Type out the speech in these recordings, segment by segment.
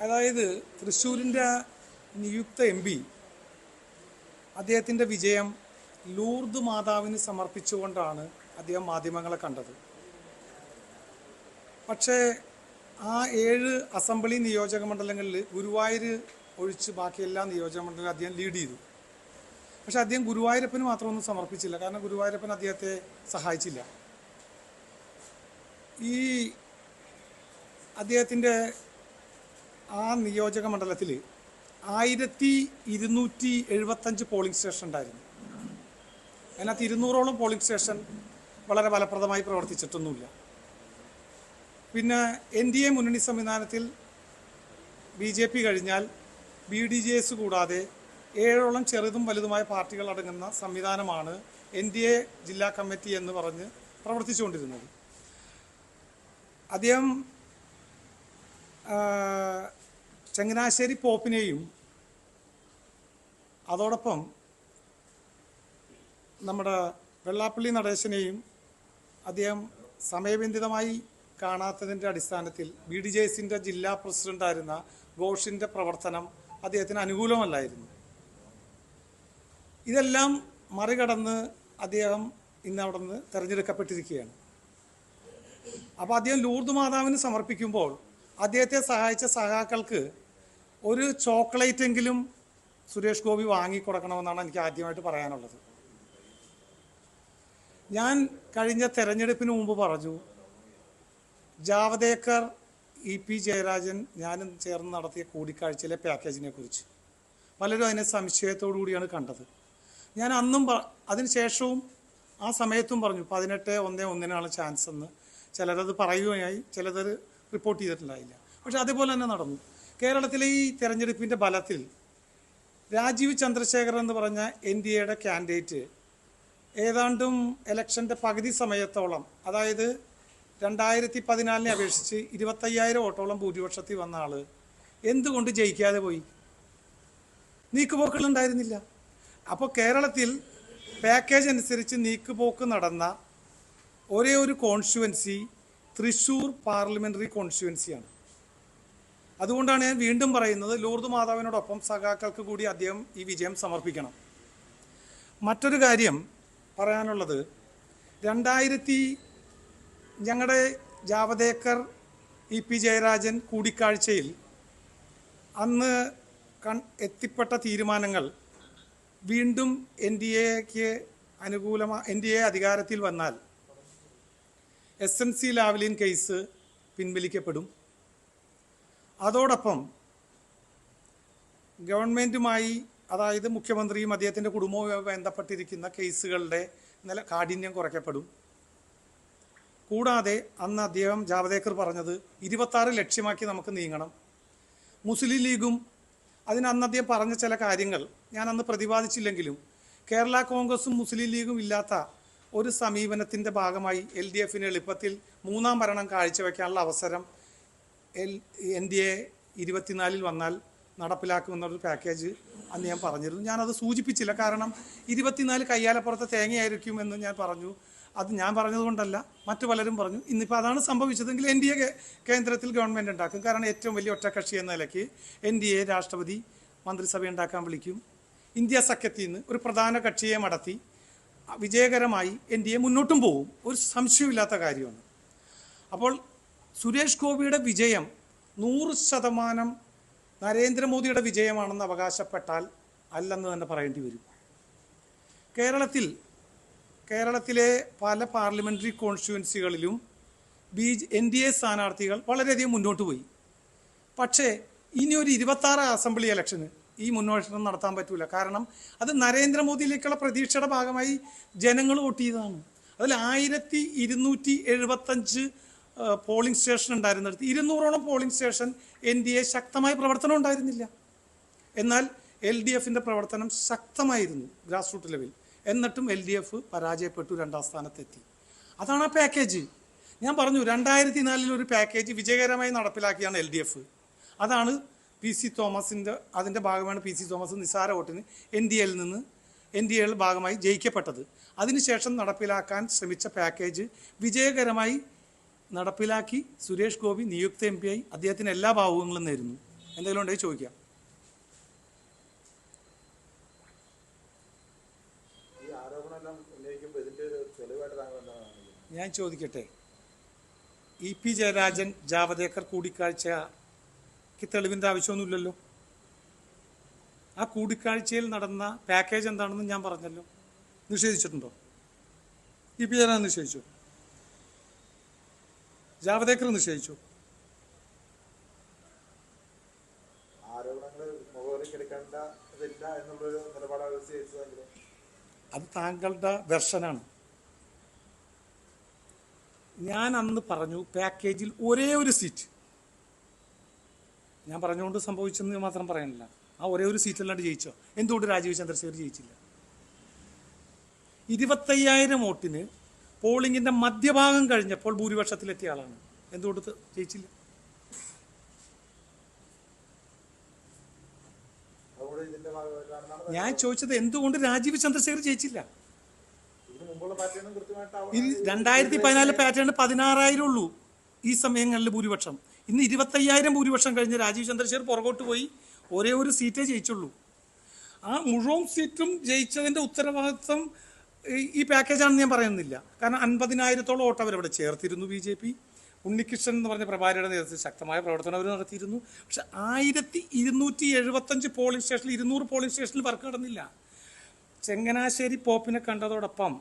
അതായത് തൃശ്ശൂരിൻ്റെ നിയുക്ത MP അദ്ദേഹത്തിൻ്റെ വിജയം ലൂർദ് മാതാവിന് സമർപ്പിച്ചുകൊണ്ടാണ് അദ്ദേഹം മാധ്യമങ്ങളെ കണ്ടത്. പക്ഷേ ആ 7 അസംബ്ലി നിയോജക മണ്ഡലങ്ങളിൽ ഗുരുവായൂർ ഒഴിച്ച് ബാക്കി എല്ലാ നിയോജക മണ്ഡലങ്ങളും അദ്ദേഹം ലീഡ് ചെയ്തു. പക്ഷെ അദ്ദേഹം ഗുരുവായൂരപ്പന് മാത്രമൊന്നും സമർപ്പിച്ചില്ല. കാരണം ഗുരുവായൂരപ്പൻ അദ്ദേഹത്തെ സഹായിച്ചില്ല. ഈ അദ്ദേഹത്തിൻ്റെ ആ നിയോജക മണ്ഡലത്തിൽ 1275 പോളിംഗ് സ്റ്റേഷൻ ഉണ്ടായിരുന്നു. അതിനകത്ത് 200ഓളം പോളിംഗ് സ്റ്റേഷൻ വളരെ ഫലപ്രദമായി പ്രവർത്തിച്ചിട്ടൊന്നുമില്ല. പിന്നെ NDA മുന്നണി സംവിധാനത്തിൽ BJP കഴിഞ്ഞാൽ BDJS കൂടാതെ 7ഓളം ചെറുതും വലുതുമായ പാർട്ടികൾ അടങ്ങുന്ന സംവിധാനമാണ് NDA ജില്ലാ കമ്മിറ്റി എന്ന് പറഞ്ഞ് പ്രവർത്തിച്ചുകൊണ്ടിരുന്നത്. അദ്ദേഹം ചങ്ങനാശ്ശേരി പോപ്പിനെയും അതോടൊപ്പം നമ്മുടെ വെള്ളാപ്പള്ളി നടേശനെയും അദ്ദേഹം സമയബന്ധിതമായി കാണാത്തതിൻ്റെ അടിസ്ഥാനത്തിൽ BDJSൻ്റെ ജില്ലാ പ്രസിഡൻ്റായിരുന്ന ഘോഷിൻ്റെ പ്രവർത്തനം അദ്ദേഹത്തിന് അനുകൂലമല്ലായിരുന്നു. ഇതെല്ലാം മറികടന്ന് അദ്ദേഹം ഇന്ന് അവിടെ നിന്ന് തിരഞ്ഞെടുക്കപ്പെട്ടിരിക്കുകയാണ്. അപ്പോൾ അദ്ദേഹം ലൂർദ് മാതാവിന് സമർപ്പിക്കുമ്പോൾ അദ്ദേഹത്തെ സഹായിച്ച സഹാക്കൾക്ക് ഒരു ചോക്ലേറ്റെങ്കിലും സുരേഷ് ഗോപി വാങ്ങിക്കൊടുക്കണമെന്നാണ് എനിക്ക് ആദ്യമായിട്ട് പറയാനുള്ളത്. ഞാൻ കഴിഞ്ഞ തെരഞ്ഞെടുപ്പിന് മുമ്പ് പറഞ്ഞു, ജാവദേക്കർ EP ജയരാജൻ ഞാനും ചേർന്ന് നടത്തിയ കൂടിക്കാഴ്ചയിലെ പാക്കേജിനെ കുറിച്ച് പലരും അതിനെ സംശയത്തോടു കൂടിയാണ് കണ്ടത്. ഞാൻ അന്നും അതിനുശേഷവും ആ സമയത്തും പറഞ്ഞു 18/1 ചാൻസ് എന്ന്. ചിലരത് പറയുകയായി, ചിലത് റിപ്പോർട്ട് ചെയ്തിട്ടുണ്ടായില്ല. പക്ഷെ അതേപോലെ തന്നെ നടന്നു. കേരളത്തിലെ ഈ തെരഞ്ഞെടുപ്പിൻ്റെ ബലത്തിൽ രാജീവ് ചന്ദ്രശേഖർ എന്ന് പറഞ്ഞ NDAയുടെ കാൻഡിഡേറ്റ് ഏതാണ്ടും ഇലക്ഷൻ്റെ പകുതി സമയത്തോളം, അതായത് 2014 അപേക്ഷിച്ച് 25,000 വോട്ടോളം ഭൂരിപക്ഷത്തിൽ വന്ന ആൾ എന്തുകൊണ്ട് ജയിക്കാതെ പോയി? നീക്കുപോക്കുകളുണ്ടായിരുന്നില്ല. അപ്പോൾ കേരളത്തിൽ പാക്കേജ് അനുസരിച്ച് നീക്കുപോക്ക് നടന്ന ഒരേ ഒരു കോൺസ്റ്റുവൻസി തൃശ്ശൂർ പാർലമെൻ്ററി കോൺസ്റ്റുവൻസിയാണ്. അതുകൊണ്ടാണ് ഞാൻ വീണ്ടും പറയുന്നത്, ലൂർദ് മാതാവിനോടൊപ്പം സഖാക്കൾക്ക് കൂടി അദ്ദേഹം ഈ വിജയം സമർപ്പിക്കണം. മറ്റൊരു കാര്യം പറയാനുള്ളത്, ഞങ്ങളുടെ ജാവദേക്കർ EP ജയരാജൻ കൂടിക്കാഴ്ചയിൽ അന്ന് എത്തിപ്പെട്ട തീരുമാനങ്ങൾ വീണ്ടും NDAക്ക് NDA അധികാരത്തിൽ വന്നാൽ SNC ലാവ്ലിൻ കേസ് പിൻവലിക്കപ്പെടും. അതോടൊപ്പം ഗവൺമെൻറ്റുമായി, അതായത് മുഖ്യമന്ത്രിയും അദ്ദേഹത്തിൻ്റെ കുടുംബവുമായി ബന്ധപ്പെട്ടിരിക്കുന്ന കേസുകളുടെ കാഠിന്യം കുറയ്ക്കപ്പെടും. കൂടാതെ അന്ന് അദ്ദേഹം ജാവദേക്കർ പറഞ്ഞത് 26 ലക്ഷ്യമാക്കി നമുക്ക് നീങ്ങണം. മുസ്ലിം ലീഗും അന്ന് അദ്ദേഹം പറഞ്ഞ ചില കാര്യങ്ങൾ ഞാൻ അന്ന് പ്രതിപാദിച്ചില്ലെങ്കിലും കേരള കോൺഗ്രസും മുസ്ലിം ലീഗും ഇല്ലാത്ത ഒരു സമീപനത്തിൻ്റെ ഭാഗമായി LDFന് എളുപ്പത്തിൽ 3ാം ഭരണം കാഴ്ചവെക്കാനുള്ള അവസരം NDA 24 വന്നാൽ നടപ്പിലാക്കുമെന്നൊരു പാക്കേജ് അന്ന് ഞാൻ പറഞ്ഞിരുന്നു. ഞാനത് സൂചിപ്പിച്ചില്ല, കാരണം 24 കയ്യാലപ്പുറത്തെ തേങ്ങയായിരിക്കും എന്ന് ഞാൻ പറഞ്ഞു. അത് ഞാൻ പറഞ്ഞതുകൊണ്ടല്ല, മറ്റു പലരും പറഞ്ഞു. ഇന്നിപ്പോൾ അതാണ് സംഭവിച്ചതെങ്കിൽ NDA കേന്ദ്രത്തിൽ ഗവൺമെൻറ് ഉണ്ടാക്കും. കാരണം ഏറ്റവും വലിയ ഒറ്റക്കക്ഷി എന്ന നിലയ്ക്ക് NDA രാഷ്ട്രപതി മന്ത്രിസഭ ഉണ്ടാക്കാൻ വിളിക്കും. ഇന്ത്യ സഖ്യത്തിൽ നിന്ന് ഒരു പ്രധാന കക്ഷിയെ മടത്തി വിജയകരമായി NDA മുന്നോട്ടും പോകും. ഒരു സംശയമില്ലാത്ത കാര്യമാണ്. അപ്പോൾ സുരേഷ് ഗോപിയുടെ വിജയം 100% നരേന്ദ്രമോദിയുടെ വിജയമാണെന്ന് അവകാശപ്പെട്ടാൽ അല്ലെന്ന് തന്നെ പറയേണ്ടി വരും. കേരളത്തിലെ പല പാർലമെൻ്ററി കോൺസ്റ്റിറ്റ്യുവൻസികളിലും NDA സ്ഥാനാർത്ഥികൾ വളരെയധികം മുന്നോട്ട് പോയി. പക്ഷേ ഇനി ഒരു 26 അസംബ്ലി ഇലക്ഷന് ഈ മുന്നോട്ടം നടത്താൻ പറ്റൂല. കാരണം അത് നരേന്ദ്രമോദിയിലേക്കുള്ള പ്രതീക്ഷയുടെ ഭാഗമായി ജനങ്ങൾ വോട്ട് ചെയ്തതാണ്. അതിൽ 1275 പോളിംഗ് സ്റ്റേഷൻ ഉണ്ടായിരുന്നിടത്ത് 200ഓളം പോളിംഗ് സ്റ്റേഷൻ NDA ശക്തമായ പ്രവർത്തനം ഉണ്ടായിരുന്നില്ല. എന്നാൽ LDFൻ്റെ പ്രവർത്തനം ശക്തമായിരുന്നു ഗ്രാസ് റൂട്ട് ലെവൽ. എന്നിട്ടും LDF പരാജയപ്പെട്ടു, 2ാം സ്ഥാനത്തെത്തി. അതാണ് ആ പാക്കേജ്. ഞാൻ പറഞ്ഞു 2004 ഒരു പാക്കേജ് വിജയകരമായി നടപ്പിലാക്കിയാണ് LDF. അതാണ് PC തോമസിൻ്റെ, അതിൻ്റെ ഭാഗമാണ് PC തോമസ് നിസ്സാര വോട്ടിന് NDAയുടെ ഭാഗമായി ജയിക്കപ്പെട്ടത്. അതിനുശേഷം നടപ്പിലാക്കാൻ ശ്രമിച്ച പാക്കേജ് വിജയകരമായി നടപ്പിലാക്കി സുരേഷ് ഗോപി നിയുക്ത MP ആയി അദ്ദേഹത്തിന് എല്ലാ ഭാവുകങ്ങളും നേരുന്നു. എന്തെങ്കിലും ഉണ്ടെങ്കിൽ ചോദിക്കാം. ഞാൻ ചോദിക്കട്ടെ, EP ജയരാജൻ ജാവദേക്കർ കൂടിക്കാഴ്ചക്ക് തെളിവിൻ്റെ ആവശ്യമൊന്നുമില്ലല്ലോ. ആ കൂടിക്കാഴ്ചയിൽ നടന്ന പാക്കേജ് എന്താണെന്ന് ഞാൻ പറഞ്ഞല്ലോ. നിഷേധിച്ചിട്ടുണ്ടോ? EP ജയരാജൻ നിഷേധിച്ചു, ജാവദേക്കർ നിഷേധിച്ചു. അത് താങ്കളുടെ വെർഷനാണ്. ഞാൻ അന്ന് പറഞ്ഞു പാക്കേജിൽ ഒരേ ഒരു സീറ്റ്, ഞാൻ പറഞ്ഞുകൊണ്ട് സംഭവിച്ചെന്ന് മാത്രം പറയാനില്ല. ആ ഒരേ ഒരു സീറ്റല്ലാണ്ട് ജയിച്ചോ? എന്തുകൊണ്ട് രാജീവ് ചന്ദ്രശേഖർ ജയിച്ചില്ല? 25,000 വോട്ടിന് പോളിംഗിന്റെ മധ്യഭാഗം കഴിഞ്ഞപ്പോൾ ഭൂരിപക്ഷത്തിലെത്തിയ ആളാണ്. എന്തുകൊണ്ട് ജയിച്ചില്ല? ഞാൻ ചോദിച്ചത് എന്തുകൊണ്ട് രാജീവ് ചന്ദ്രശേഖർ ജയിച്ചില്ല? 2014 പാറ്റേൺ 16,000 ഉള്ളൂ ഈ സമയങ്ങളിൽ ഭൂരിപക്ഷം. ഇന്ന് 25,000 ഭൂരിപക്ഷം കഴിഞ്ഞ് രാജീവ് ചന്ദ്രശേഖർ പുറകോട്ട് പോയി ഒരേ ഒരു സീറ്റേ ജയിച്ചുള്ളൂ. ആ മുഴുവൻ സീറ്റും ജയിച്ചതിൻ്റെ ഉത്തരവാദിത്വം ഈ പാക്കേജാണെന്ന് ഞാൻ പറയുന്നില്ല. കാരണം 50,000-ഓളം വോട്ട് അവരവിടെ ചേർത്തിരുന്നു. BJP ഉണ്ണികൃഷ്ണൻ എന്ന് പറഞ്ഞ പ്രഭാരിയുടെ നേതൃത്വത്തിൽ ശക്തമായ പ്രവർത്തനം അവർ നടത്തിയിരുന്നു. പക്ഷെ 1275 പോളിംഗ് സ്റ്റേഷനിൽ 200 പോളിംഗ് സ്റ്റേഷനിൽ വർക്ക് നടന്നില്ല. ചങ്ങനാശ്ശേരി പോപ്പിനെ കണ്ടതോടൊപ്പം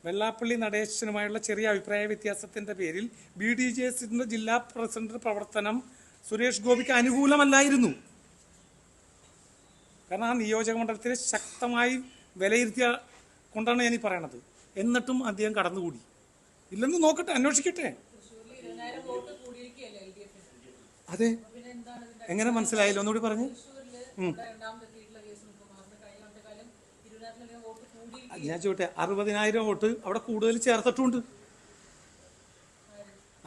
വെള്ളാപ്പള്ളി നടേശനുമായുള്ള ചെറിയ അഭിപ്രായ വ്യത്യാസത്തിൻ്റെ പേരിൽ BDJSന്റെ ജില്ലാ പ്രസിഡന്റ് പ്രവർത്തനം സുരേഷ് ഗോപിക്ക് അനുകൂലമല്ലായിരുന്നു. കാരണം ആ നിയോജക മണ്ഡലത്തിൽ ശക്തമായി വിലയിരുത്തിയ കൊണ്ടാണ് ഞാൻ ഈ പറയണത്. എന്നിട്ടും അദ്ദേഹം കടന്നുകൂടി. ഇല്ലെന്ന് നോക്കട്ടെ, അന്വേഷിക്കട്ടെ. അതെ, എങ്ങനെ മനസ്സിലായില്ല? ഒന്നുകൂടി പറഞ്ഞു. ഞാൻ ചോട്ടെ, 60,000 വോട്ട് അവിടെ കൂടുതൽ ചേർത്തിട്ടുണ്ട്.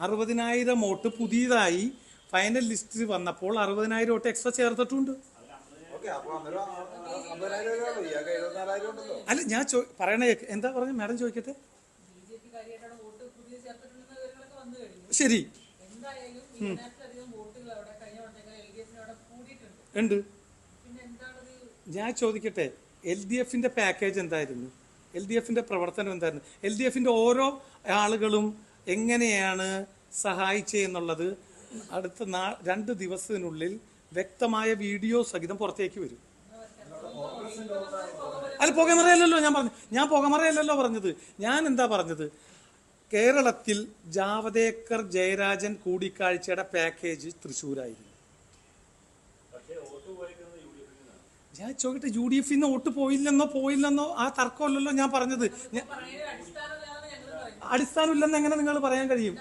60,000 വോട്ട് പുതിയതായി ഫൈനൽ ലിസ്റ്റിൽ വന്നപ്പോൾ 60,000 വോട്ട് എക്സ്ട്രാ ചേർത്തിട്ടുണ്ട്. അല്ല, ഞാൻ പറയണേ എന്താ പറഞ്ഞു മാഡം? ചോദിക്കട്ടെ. ശരി, ഉണ്ട്. ഞാൻ ചോദിക്കട്ടെ, LDFന്റെ പാക്കേജ് എന്തായിരുന്നു? LDFന്റെ പ്രവർത്തനം എന്തായിരുന്നു? LDFന്റെ ഓരോ ആളുകളും എങ്ങനെയാണ് സഹായിച്ചെന്നുള്ളത് അടുത്ത 2 ദിവസത്തിനുള്ളിൽ വ്യക്തമായ വീഡിയോ സഹിതം പുറത്തേക്ക് വരും. അല്ല, പുകമറയല്ലല്ലോ ഞാൻ പുകമറയല്ലല്ലോ പറഞ്ഞത്. ഞാൻ എന്താ പറഞ്ഞത്? കേരളത്തിൽ ജാവദേക്കർ ജയരാജൻ കൂടിക്കാഴ്ചയുടെ പാക്കേജ് തൃശ്ശൂരായിരുന്നു. ഞാൻ ചോദിക്കട്ടെ, UDFന്ന് വോട്ട് പോയില്ലെന്നോ ആ തർക്കമല്ലല്ലോ ഞാൻ പറഞ്ഞത്. അടിസ്ഥാനമില്ലെന്ന് എങ്ങനെ നിങ്ങൾ പറയാൻ കഴിയും?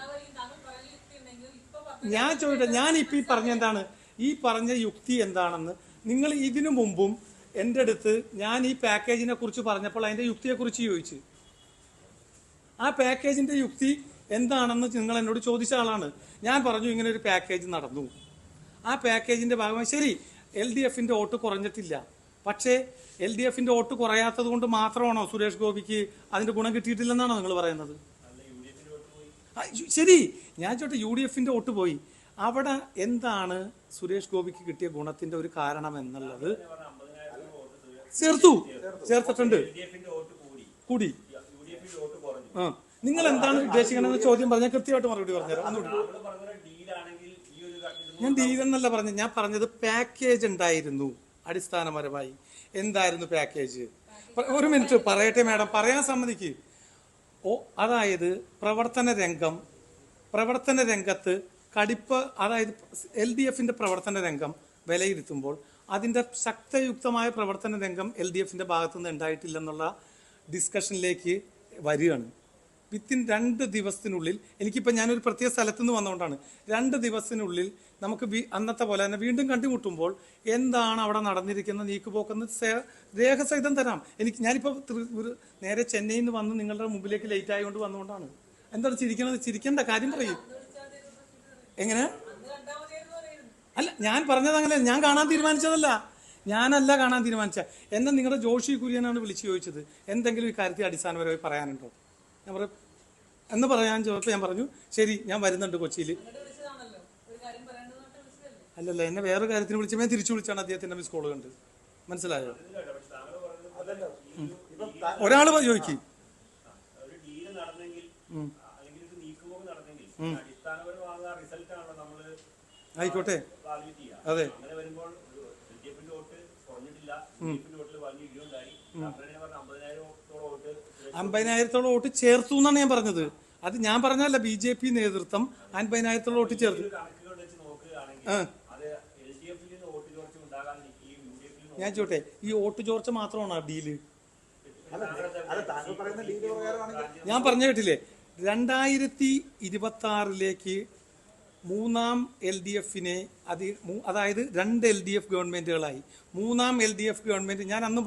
ഞാൻ ചോദിക്കട്ടെ, ഞാൻ ഇപ്പം ഈ പറഞ്ഞ എന്താണ്? ഈ പറഞ്ഞ യുക്തി എന്താണെന്ന് നിങ്ങൾ ഇതിനു മുമ്പും എൻ്റെ അടുത്ത് ഞാൻ ഈ പാക്കേജിനെ കുറിച്ച് പറഞ്ഞപ്പോൾ അതിൻ്റെ യുക്തിയെക്കുറിച്ച് ചോദിച്ചു. ആ പാക്കേജിൻ്റെ യുക്തി എന്താണെന്ന് നിങ്ങൾ എന്നോട് ചോദിച്ച ആളാണ്. ഞാൻ പറഞ്ഞു ഇങ്ങനെ ഒരു പാക്കേജ് നടന്നു. ആ പാക്കേജിൻ്റെ ഭാഗമായി ശരി, LDFന്റെ വോട്ട് കുറഞ്ഞിട്ടില്ല. പക്ഷേ LDFന്റെ വോട്ട് കുറയാത്തത് കൊണ്ട് മാത്രമാണോ സുരേഷ് ഗോപിക്ക് അതിൻ്റെ ഗുണം കിട്ടിയിട്ടില്ലെന്നാണോ നിങ്ങൾ പറയുന്നത്? ശരി, ഞാൻ ചോട്ടെ, UDFന്റെ വോട്ട് പോയി. അവിടെ എന്താണ് സുരേഷ് ഗോപിക്ക് കിട്ടിയ ഗുണത്തിന്റെ ഒരു കാരണം എന്നുള്ളത് ചേർത്തിട്ടുണ്ട്. കൂടി. നിങ്ങൾ എന്താണ് ഉദ്ദേശിക്കണമെന്ന് ചോദ്യം പറഞ്ഞാൽ കൃത്യമായിട്ട് മറുപടി പറഞ്ഞുതരാം. ഞാൻ ഡീലെന്നല്ല പറഞ്ഞത്, ഞാൻ പറഞ്ഞത് പാക്കേജ് ഉണ്ടായിരുന്നു. അടിസ്ഥാനപരമായി എന്തായിരുന്നു പാക്കേജ്? ഒരു മിനിറ്റ് പറയട്ടെ മാഡം, പറയാൻ സമ്മതിക്ക്. അതായത് പ്രവർത്തന രംഗത്ത് അതായത് LDFന്റെ പ്രവർത്തന രംഗം വിലയിരുത്തുമ്പോൾ അതിൻ്റെ ശക്തയുക്തമായ പ്രവർത്തന രംഗം LDFന്റെ ഭാഗത്തുനിന്ന് ഉണ്ടായിട്ടില്ലെന്നുള്ള ഡിസ്കഷനിലേക്ക് വരികയാണ്. വിത്തിൻ 2 ദിവസത്തിനുള്ളിൽ, എനിക്കിപ്പോൾ ഞാനൊരു പ്രത്യേക സ്ഥലത്തു നിന്ന് വന്നുകൊണ്ടാണ്, 2 ദിവസത്തിനുള്ളിൽ നമുക്ക് അന്നത്തെ പോലെ തന്നെ വീണ്ടും കണ്ടുമുട്ടുമ്പോൾ എന്താണ് അവിടെ നടന്നിരിക്കുന്ന നീക്കുപോക്കെന്ന് രേഖസഹിതം തരാം. ഞാനിപ്പോൾ നേരെ ചെന്നൈയിൽ നിന്ന് വന്ന് നിങ്ങളുടെ മുമ്പിലേക്ക് ലേറ്റ് ആയതുകൊണ്ട് വന്നുകൊണ്ടാണ്. എന്താണ് ചിരിക്കണത്? ചിരിക്കേണ്ട കാര്യം പറയും. എങ്ങനെ? അല്ല, ഞാൻ പറഞ്ഞത് അങ്ങനെ, ഞാൻ കാണാൻ തീരുമാനിച്ചതല്ല. ഞാനല്ല കാണാൻ തീരുമാനിച്ച. എന്നെ നിങ്ങളുടെ ജോഷി കുര്യനാണ് വിളിച്ചു ചോദിച്ചത്, എന്തെങ്കിലും ഈ കാര്യത്തിൽ അടിസ്ഥാനപരമായി പറയാനുണ്ടോ? ഞാൻ പറയും എന്ന് പറയാൻ ചോദിച്ചപ്പോൾ ഞാൻ പറഞ്ഞു ശരി, ഞാൻ വരുന്നുണ്ട് കൊച്ചിയിൽ. അല്ലല്ല, എന്നെ വേറെ കാര്യത്തിന് വിളിച്ചപ്പോൾ ഞാൻ തിരിച്ചു വിളിച്ചാണ് അദ്ദേഹത്തിന്റെ മിസ് കോൾ കണ്ട്. മനസ്സിലായോ? ഒരാൾ ചോദിക്കും ആയിക്കോട്ടെ. അതെ, 50,000-ഓളം വോട്ട് ചേർത്തു എന്നാണ് ഞാൻ പറഞ്ഞത്. അത് ഞാൻ പറഞ്ഞല്ല, BJP നേതൃത്വം 50,000-ഓളം വോട്ട് ചേർത്തു. ഞാൻ ചോട്ടെ, ഈ വോട്ട് ചോർച്ച മാത്രമാണോ ഡീല്? ഞാൻ പറഞ്ഞു കേട്ടില്ലേ, 2026 മൂന്നാം LDF-നെ അതായത് 2 LDF ഗവൺമെന്റുകളായി. മൂന്നാം LDF ഗവൺമെന്റ് ഞാൻ അന്ന്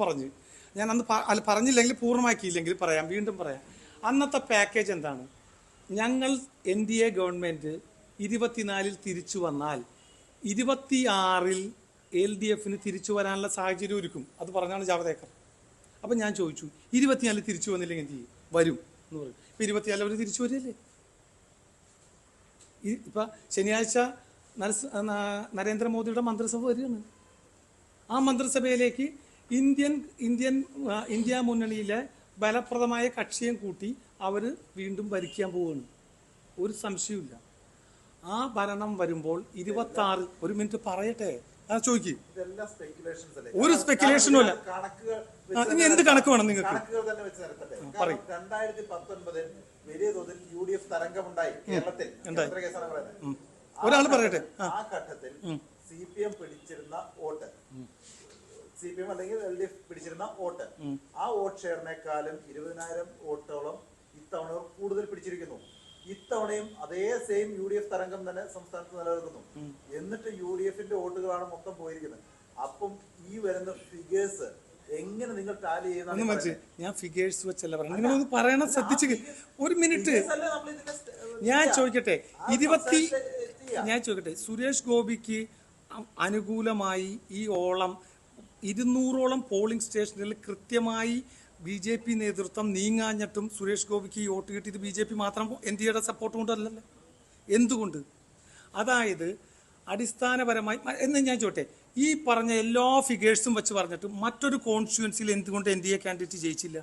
പറഞ്ഞില്ലെങ്കിൽ പൂർണ്ണമാക്കിയില്ലെങ്കിൽ പറയാം, വീണ്ടും പറയാം. അന്നത്തെ പാക്കേജ് എന്താണ്? ഞങ്ങൾ NDA ഗവൺമെന്റ് 24 തിരിച്ചു വന്നാൽ 26 LDF-ന് തിരിച്ചു വരാനുള്ള സാഹചര്യം ഒരുക്കും. അത് പറഞ്ഞാണ് ജാവദേക്കർ. അപ്പം ഞാൻ ചോദിച്ചു, 24 തിരിച്ചു വന്നില്ലെങ്കിൽ എന്ത് ചെയ്യും? വരും എന്ന് പറയും. ഇപ്പം 24 അവർ തിരിച്ചു വരില്ലേ? ഇപ്പം ശനിയാഴ്ച നരേന്ദ്രമോദിയുടെ മന്ത്രിസഭ വരികയാണ്. ആ മന്ത്രിസഭയിലേക്ക് ഇന്ത്യ മുന്നണിയിലെ ഫലപ്രദമായ കക്ഷിയും കൂട്ടി അവർ വീണ്ടും ഭരിക്കാൻ പോവുകയാണ്. ഒരു സംശയമില്ല. ആ ഭരണം വരുമ്പോൾ 26 ഒരു മിനിറ്റ് പറയട്ടെ, ചോദിക്കും. ഒരു സ്പെക്കുലേഷനും അല്ല. ഇനി എന്ത് കണക്ക് വേണം നിങ്ങൾക്ക്? 2019 വലിയ തോതിൽ UDF തരംഗമുണ്ടായി കേരളത്തിൽ. ഒരാൾ പറയട്ടെ. ആ ഘട്ടത്തിൽ CPM പിടിച്ചിരുന്ന വോട്ട്, CPM അല്ലെങ്കിൽ LDF പിടിച്ചിരുന്ന വോട്ട്, ആ വോട്ട് ഷെയറിനേക്കാളും 20,000 വോട്ടോളം ഇത്തവണ കൂടുതൽ പിടിച്ചിരിക്കുന്നു. ഇത്തവണയും അതേ സെയിം UDF തരംഗം തന്നെ സംസ്ഥാനത്ത് നിലനിൽക്കുന്നു. എന്നിട്ട് UDF-ന്റെ വോട്ടുകളാണ് മൊത്തം പോയിരിക്കുന്നത്. അപ്പം ഈ വരുന്ന ഫിഗേഴ്സ് എങ്ങനെ നിങ്ങൾ ടാലി ചെയ്യുന്ന? ഞാൻ ഫിഗേഴ്സ് വെച്ചല്ല പറഞ്ഞു, നിങ്ങളൊന്ന് പറയണം, ശ്രദ്ധിച്ച് ഒരു മിനിറ്റ്. ഞാൻ ചോദിക്കട്ടെ, സുരേഷ് ഗോപിക്ക് അനുകൂലമായി ഈ 200-ഓളം പോളിംഗ് സ്റ്റേഷനിൽ കൃത്യമായി BJP നേതൃത്വം നീങ്ങാഞ്ഞിട്ടും സുരേഷ് ഗോപിക്ക് ഈ വോട്ട് കിട്ടിയത് BJP മാത്രം NDAയുടെ സപ്പോർട്ട് കൊണ്ടല്ലല്ലോ. എന്തുകൊണ്ട്? അതായത് അടിസ്ഥാനപരമായി എന്ന് ഞാൻ ചോട്ടെ, ഈ പറഞ്ഞ എല്ലാ ഫിഗേഴ്സും വെച്ച് പറഞ്ഞിട്ട് മറ്റൊരു കോൺസ്റ്റിറ്റ്യുവൻസിയിൽ എന്തുകൊണ്ട് NDA കാൻഡിഡേറ്റ് ജയിച്ചില്ല?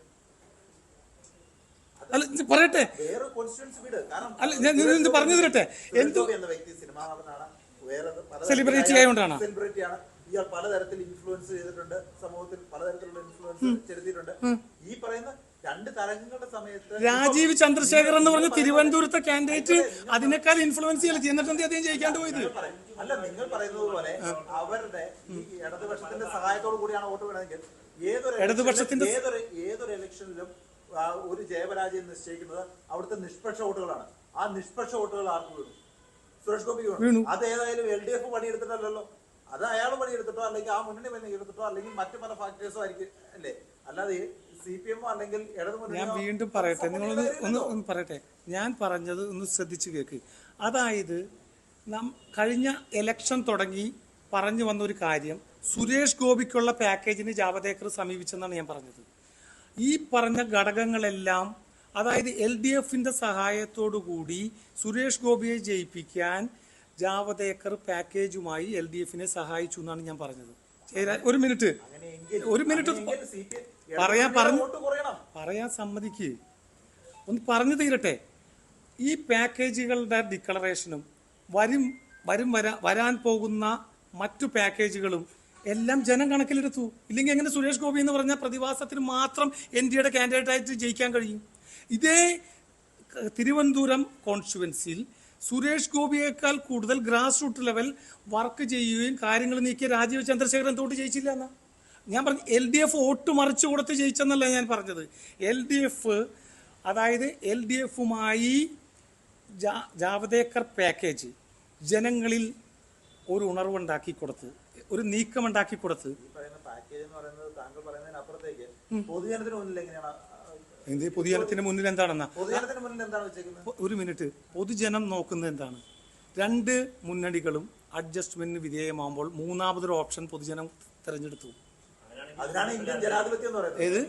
അല്ല പറയട്ടെ, അല്ല ഞാൻ പറഞ്ഞു തരട്ടെ. എന്ത് സെലിബ്രിറ്റി ആയതുകൊണ്ടാണ്? ഇയാൾ പലതരത്തിൽ ഇൻഫ്ലുവൻസ് ചെയ്തിട്ടുണ്ട്, സമൂഹത്തിൽ പലതരത്തിലുള്ള ഇൻഫ്ലുവൻസ് ചെലുത്തിയിട്ടുണ്ട്. ഈ പറയുന്ന 2 തരംഗങ്ങളുടെ സമയത്ത് രാജീവ് ചന്ദ്രശേഖർ എന്ന് പറഞ്ഞ തിരുവനന്തപുരത്തെ കാൻഡിഡേറ്റ് അതിനേക്കാൾ ഇൻഫ്ലുവൻസ് ചെയ്യില്ല. എന്നിട്ട് അദ്ദേഹം ജയിക്കാണ്ട് പോയത്. അല്ല, നിങ്ങൾ പറയുന്നത് പോലെ അവരുടെ ഈ ഇടതുപക്ഷത്തിന്റെ സഹായത്തോടു കൂടിയാണ് വോട്ട് വേണമെങ്കിൽ ഏതൊരു ഇലക്ഷനിലും ഒരു ജയപരാജയം നിശ്ചയിക്കുന്നത് അവിടുത്തെ നിഷ്പക്ഷ വോട്ടുകളാണ്. ആ നിഷ്പക്ഷ വോട്ടുകൾ ആർക്ക് വീണു? സുരേഷ് ഗോപി വീണു. അത് ഏതായാലും LDF പണിയെടുത്തിട്ടല്ലോ. അത് അയാൾ പണിയെടുത്തിട്ടോ അല്ലെങ്കിൽ ആ മുന്നണി പണിയെടുത്തിട്ടോ അല്ലെങ്കിൽ മറ്റു പല ഫാക്ടേഴ്സോ ആയിരിക്കും അല്ലേ? അല്ലാതെ CPM അല്ലെങ്കിൽ ഞാൻ വീണ്ടും പറയട്ടെ, നിങ്ങളൊന്ന് പറയട്ടെ. ഞാൻ പറഞ്ഞത് ഒന്ന് ശ്രദ്ധിച്ചു കേൾക്ക്. അതായത് കഴിഞ്ഞ ഇലക്ഷൻ തുടങ്ങി പറഞ്ഞു വന്ന ഒരു കാര്യം, സുരേഷ് ഗോപിക്കുള്ള പാക്കേജിന് ജാവദേക്കർ സമീപിച്ചെന്നാണ് ഞാൻ പറഞ്ഞത്. ഈ പറഞ്ഞ ഘടകങ്ങളെല്ലാം, അതായത് LDF-ന്റെ സഹായത്തോടു കൂടി സുരേഷ് ഗോപിയെ ജയിപ്പിക്കാൻ ജാവദേക്കർ പാക്കേജുമായി LDF-നെ സഹായിച്ചു എന്നാണ് ഞാൻ പറഞ്ഞത്. ഒരു മിനിറ്റ് പറയാൻ സമ്മതിക്ക്, ഒന്ന് പറഞ്ഞു തീരട്ടെ. ഈ പാക്കേജുകളുടെ ഡിക്ലറേഷനും വരാൻ പോകുന്ന മറ്റു പാക്കേജുകളും എല്ലാം ജനം കണക്കിലെടുത്തു. ഇല്ലെങ്കിൽ എങ്ങനെ സുരേഷ് ഗോപി എന്ന് പറഞ്ഞ പ്രതിഭാസത്തിന് മാത്രം NDAയുടെ കാൻഡിഡേറ്റായിട്ട് ജയിക്കാൻ കഴിയും? ഇതേ തിരുവനന്തപുരം കോൺസ്റ്റിറ്റ്യുവൻസിയിൽ സുരേഷ് ഗോപിയേക്കാൾ കൂടുതൽ ഗ്രാസ് റൂട്ട് ലെവൽ വർക്ക് ചെയ്യുകയും കാര്യങ്ങൾ നീക്കിയ രാജീവ് ചന്ദ്രശേഖർ എന്തുകൊണ്ട് ജയിച്ചില്ല എന്നാ ഞാൻ പറഞ്ഞു. LDF വോട്ട് മറിച്ചു കൊടുത്ത് ജയിച്ചെന്നല്ല ഞാൻ പറഞ്ഞത്. അതായത് LDF-മായി ജാവദേക്കർ പാക്കേജ് ജനങ്ങളിൽ ഒരു ഉണർവുണ്ടാക്കി കൊടുത്ത്, ഒരു നീക്കമുണ്ടാക്കി കൊടുത്ത്. പൊതുജനത്തിന് മുന്നിൽ എന്താണെന്നാ? ഒരു മിനിറ്റ്, പൊതുജനം നോക്കുന്നത് എന്താണ്? 2 മുന്നണികളും അഡ്ജസ്റ്റ്മെന്റിന് വിധേയമാകുമ്പോൾ മൂന്നാമതൊരു ഓപ്ഷൻ പൊതുജനം തെരഞ്ഞെടുത്തു. ഏത്?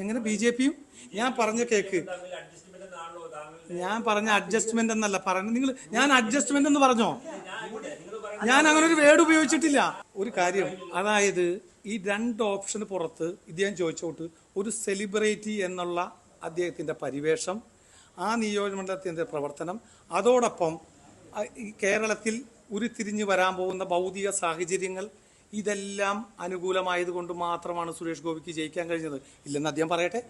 എങ്ങനെ BJP-യും? ഞാൻ പറഞ്ഞ കേക്ക് ഞാൻ പറഞ്ഞ അഡ്ജസ്റ്റ്മെന്റ് എന്നല്ല പറയുന്നത്. നിങ്ങൾ ഞാൻ അഡ്ജസ്റ്റ്മെന്റ് എന്ന് പറഞ്ഞോ? ഞാൻ അങ്ങനെ ഒരു വേർഡ് ഉപയോഗിച്ചിട്ടില്ല. ഒരു കാര്യം, അതായത് ഈ രണ്ട് ഓപ്ഷന് പുറത്ത് ഇദ്ദേഹം ചോദിച്ചോട്ട് ഒരു സെലിബ്രിറ്റി എന്നുള്ള അദ്ദേഹത്തിന്റെ പരിവേഷം, ആ നിയോജകമണ്ഡലത്തിന്റെ പ്രവർത്തനം, അതോടൊപ്പം ഈ കേരളത്തിൽ ഉരുത്തിരിഞ്ഞു വരാൻ പോകുന്ന ഭൗതിക സാഹചര്യങ്ങൾ, ഇതെല്ലാം അനുകൂലമായത് കൊണ്ട് മാത്രമാണ് സുരേഷ് ഗോപിക്ക് ജയിക്കാൻ കഴിഞ്ഞത്. ഇല്ലെന്ന് അദ്ദേഹം പറയട്ടെ.